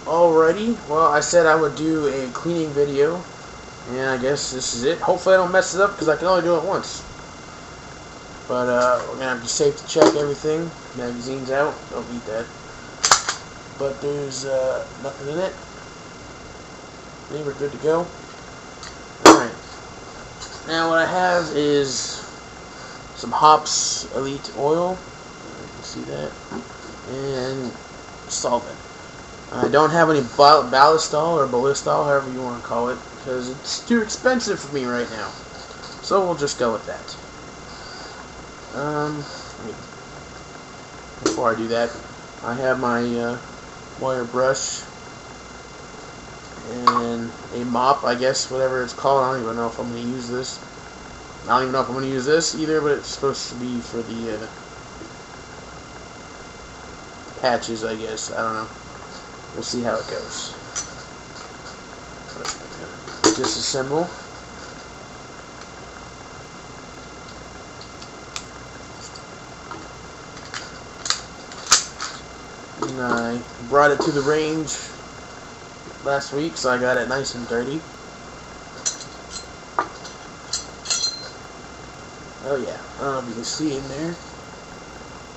Alrighty, well, I said I would do a cleaning video, and I guess this is it. Hopefully I don't mess it up, because I can only do it once. But we're going to have to be safe to check everything. Magazine's out, don't need that. But there's nothing in it. I think we're good to go. Alright, now what I have is some Hops Elite Oil, you can see that, and solvent. I don't have any ballistol or ballistol, however you want to call it, because it's too expensive for me right now. So we'll just go with that. Before I do that, I have my wire brush and a mop, I guess, whatever it's called. I don't even know if I'm going to use this. I don't even know if I'm going to use this either, but it's supposed to be for the patches, I guess. I don't know. We'll see how it goes. Disassemble. And I brought it to the range last week, so I got it nice and dirty. Oh yeah, I don't know if you can see in there,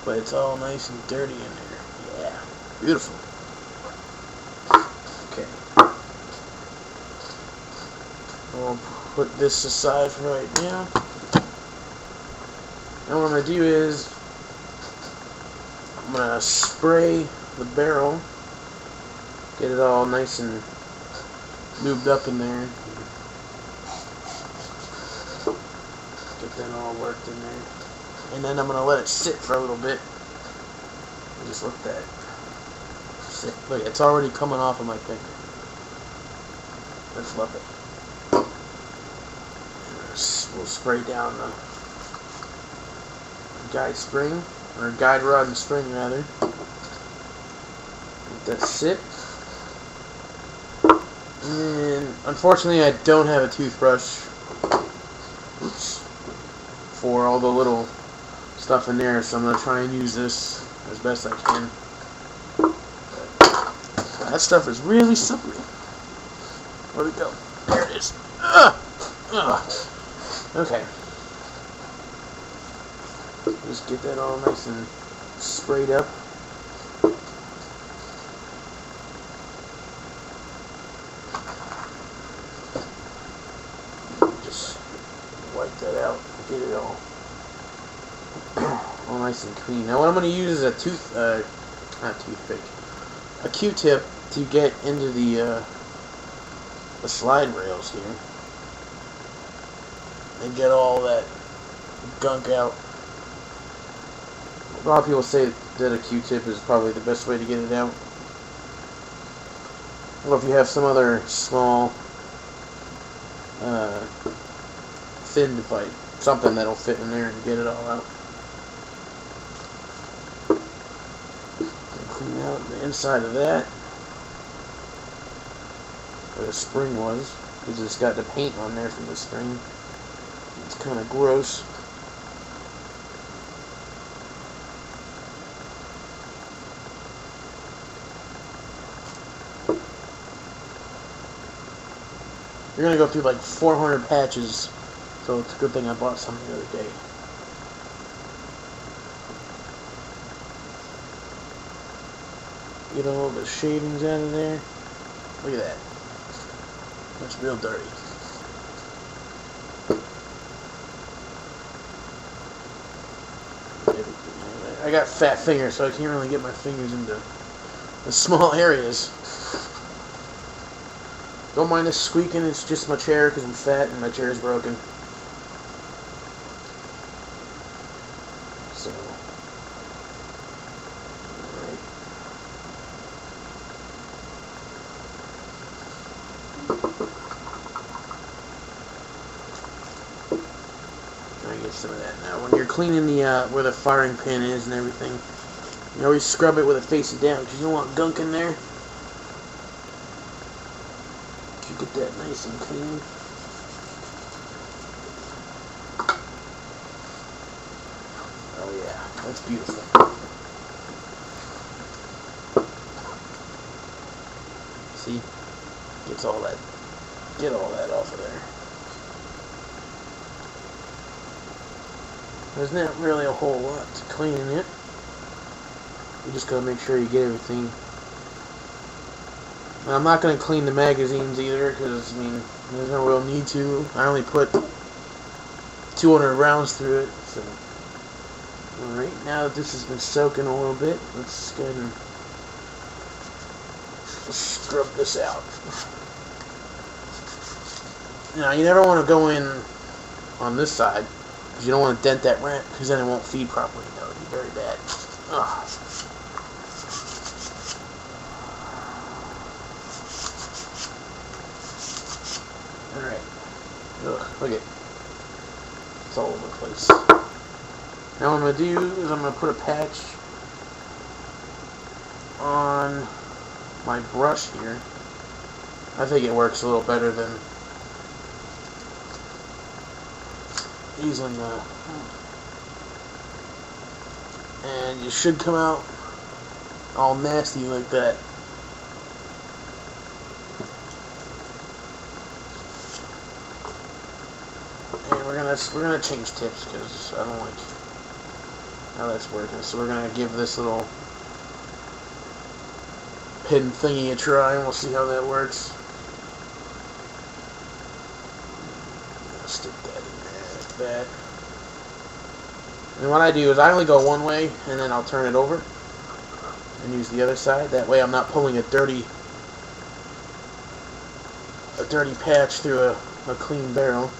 but it's all nice and dirty in there. Yeah, beautiful. Okay. I'll put this aside for right now. And what I'm going to do is, I'm going to spray the barrel, get it all nice and lubed up in there. Get that all worked in there. And then I'm going to let it sit for a little bit. Just let that sit. Look, it's already coming off of my finger. Let's love it. We'll spray down the guide spring, or guide rod and spring rather. Let that sit. And unfortunately I don't have a toothbrush. Oops. For all the little stuff in there, so I'm going to try and use this as best I can. That stuff is really slippery. Where'd it go? There it is. Okay. Just get that all nice and sprayed up. Just wipe that out. Get it all nice and clean. Now what I'm going to use is a a Q-tip to get into the slide rails here and get all that gunk out. A lot of people say that a Q-tip is probably the best way to get it out. Or if you have some other small thin pipe, something that'll fit in there and get it all out. And clean out the inside of that, where the spring was, because it's got the paint on there from the spring. It's kind of gross. You're going to go through like 400 patches, so it's a good thing I bought some the other day. Get all the shavings out of there. Look at that. That's real dirty. I got fat fingers, so I can't really get my fingers into the small areas. Don't mind this squeaking, it's just my chair because I'm fat and my chair is broken. So, alright. I get some of that now. When you're cleaning the where the firing pin is and everything, you always scrub it with it facing down because you don't want gunk in there. Get that nice and clean. Oh yeah, that's beautiful. See, get all that off of there. There's not really a whole lot to clean in it. You just gotta make sure you get everything. And I'm not gonna clean the magazines either, because I mean, there's no real need to. I only put 200 rounds through it. So, alright, now that this has been soaking a little bit, let's go ahead and scrub this out. Now, you never want to go in on this side, because you don't want to dent that ramp, because then it won't feed properly. That would be very bad. Ugh. Alright. Ugh, look at it. It's all over the place. Now what I'm going to do is I'm going to put a patch on my brush here. I think it works a little better than using the... And you should come out all nasty like that. And we're gonna change tips because I don't like how that's working. So we're gonna give this little pin thingy a try, and we'll see how that works. Stick that in there like that. And what I do is I only go one way, and then I'll turn it over and use the other side. That way I'm not pulling a dirty patch through a clean barrel.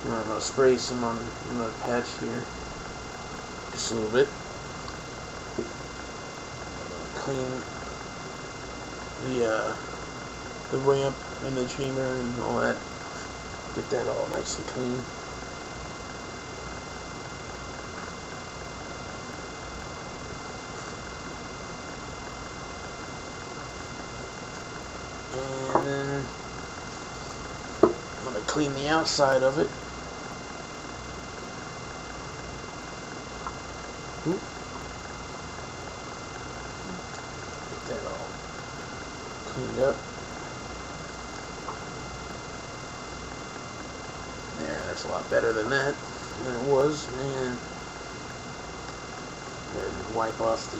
I'm going to spray some on the patch here, just a little bit. Clean the ramp and the chamber and all that. Get that all nice and clean. And then I'm going to clean the outside of it. Get that all cleaned up. There, that's a lot better than that than it was. And then wipe off the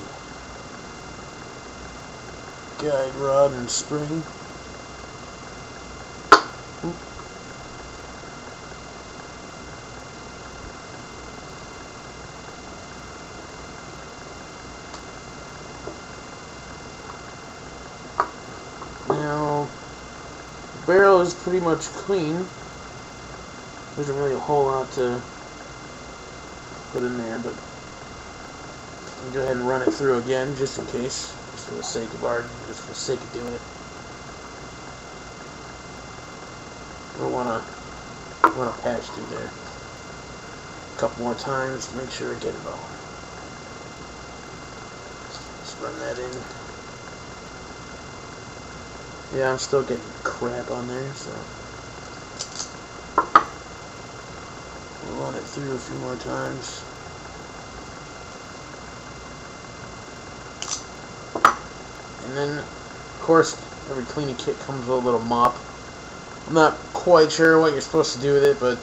guide rod and spring. Now, the barrel is pretty much clean. There isn't really a whole lot to put in there, but I'll go ahead and run it through again, just in case, just for the sake of doing it. We'll want to patch through there a couple more times to make sure I get it all. Let's run that in. Yeah, I'm still getting crap on there, so we'll run it through a few more times. And then, of course, every cleaning kit comes with a little mop. I'm not quite sure what you're supposed to do with it, but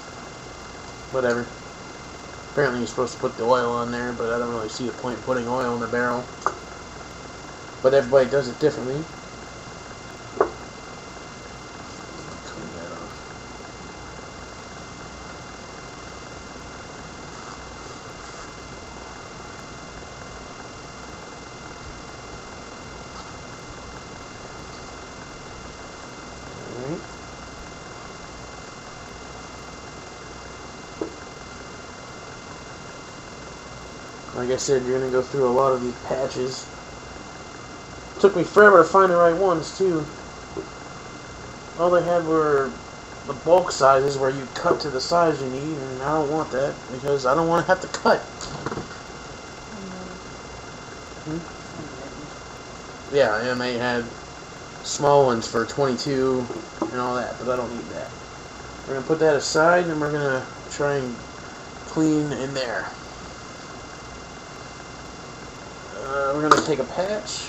whatever. Apparently you're supposed to put the oil on there, but I don't really see the point in putting oil in the barrel. But everybody does it differently. Like I said, you're going to go through a lot of these patches. Took me forever to find the right ones, too. All they had were the bulk sizes where you cut to the size you need, and I don't want that, because I don't want to have to cut. Yeah, and they had small ones for 22 and all that, but I don't need that. We're going to put that aside, and we're going to try and clean in there. We're going to take a patch.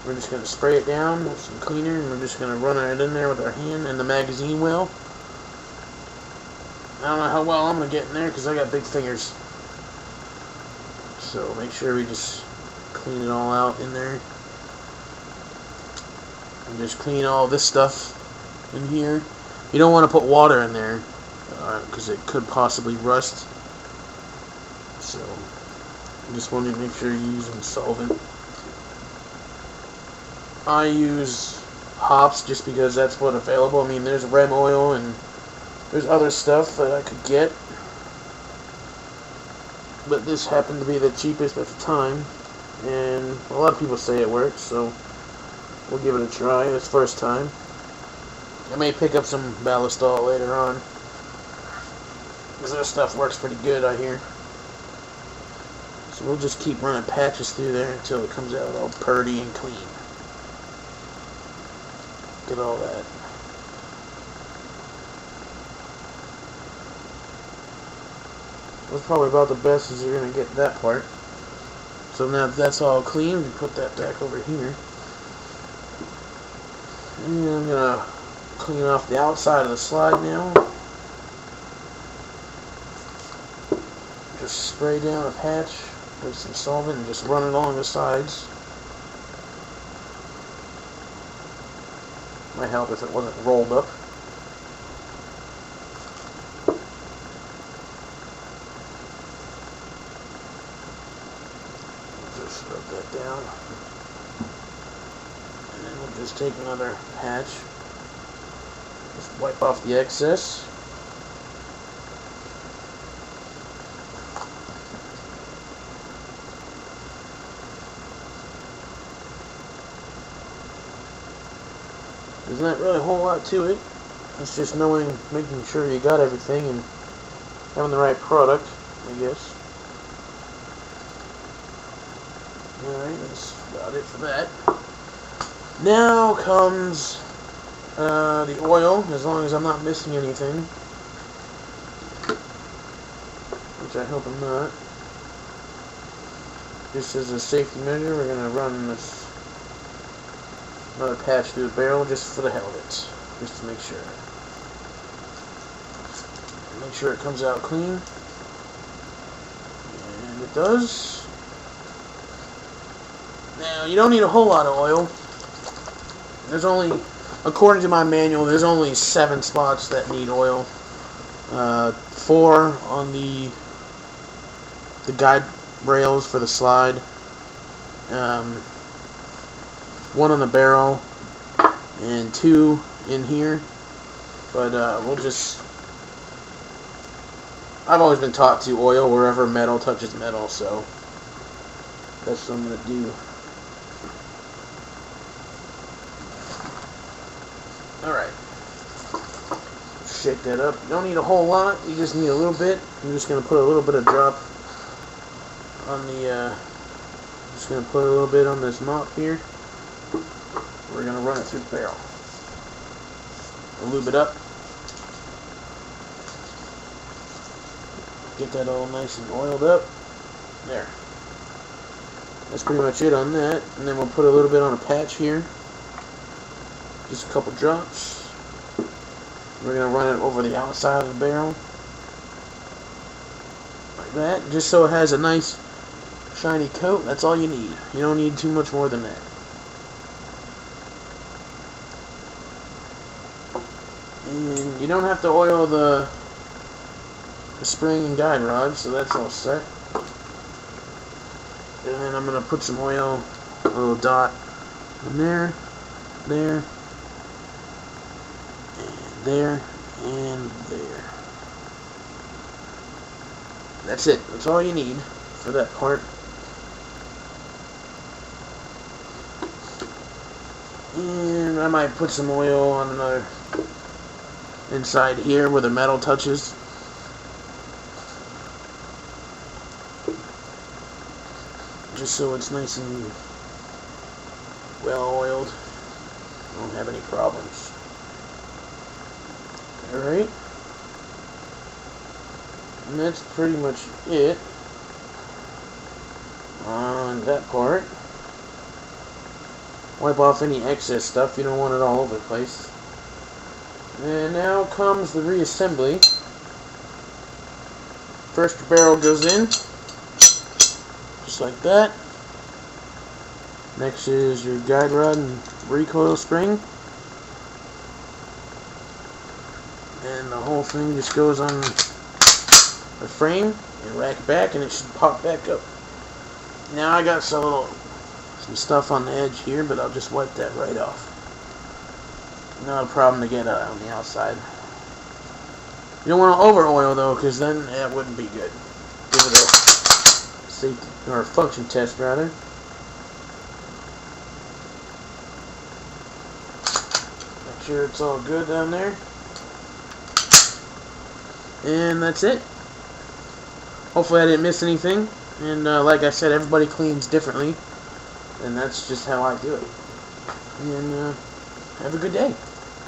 We're just going to spray it down with some cleaner, and we're just going to run it in there with our hand and the magazine well. I don't know how well I'm going to get in there because I got big fingers. So make sure we just clean it all out in there. And just clean all this stuff in here. You don't want to put water in there because it could possibly rust. So you just want to make sure you're using solvent. I use hops just because that's what's available. I mean, there's Rem oil and there's other stuff that I could get, but this happened to be the cheapest at the time, and a lot of people say it works, so we'll give it a try. It's first time. I may pick up some Ballistol later on, because this stuff works pretty good, I hear. So we'll just keep running patches through there until it comes out all purty and clean. Get all that. That's probably about the best as you're going to get that part. So now that that's all clean, we put that back over here. And I'm going to clean off the outside of the slide now. Just spray down a patch with some solvent and just run it along the sides. Might help if it wasn't rolled up. Just rub that down. And then we'll just take another patch. Just wipe off the excess. There's not really a whole lot to it. It's just making sure you got everything and having the right product, I guess. Alright, that's about it for that. Now comes the oil, as long as I'm not missing anything. Which I hope I'm not. Just as a safety measure, we're going to run this another patch through the barrel just for the hell of it. Just to make sure. Make sure it comes out clean. And it does. Now, you don't need a whole lot of oil. There's only, according to my manual, there's only 7 spots that need oil. 4 on the guide rails for the slide. 1 on the barrel. And 2 in here. But we'll just... I've always been taught to oil wherever metal touches metal, so that's what I'm going to do. Alright. Shake that up. You don't need a whole lot, you just need a little bit. I'm just going to put a little bit of drop on the, just going to put a little bit on this mop here. We're going to run it through the barrel. Lube it up. Get that all nice and oiled up. There. That's pretty much it on that. And then we'll put a little bit on a patch here. Just a couple drops. We're going to run it over the outside of the barrel. Like that. Just so it has a nice shiny coat. That's all you need. You don't need too much more than that. And you don't have to oil the spring and guide rod, so that's all set. And then I'm going to put some oil, a little dot in there, there, and there, and there. That's it. That's all you need for that part. And I might put some oil on another inside here where the metal touches. Just so it's nice and well oiled. Don't have any problems. Alright. And that's pretty much it on that part. Wipe off any excess stuff. You don't want it all over the place. And now comes the reassembly. First barrel goes in, just like that. Next is your guide rod and recoil spring. And the whole thing just goes on the frame and rack back, and it should pop back up. Now I got some stuff on the edge here, but I'll just wipe that right off. Not a problem to get on the outside. You don't want to over oil though, because then that wouldn't be good. Give it a safety or function test rather. Make sure it's all good down there. And that's it. Hopefully I didn't miss anything. And like I said, everybody cleans differently. And that's just how I do it. And have a good day.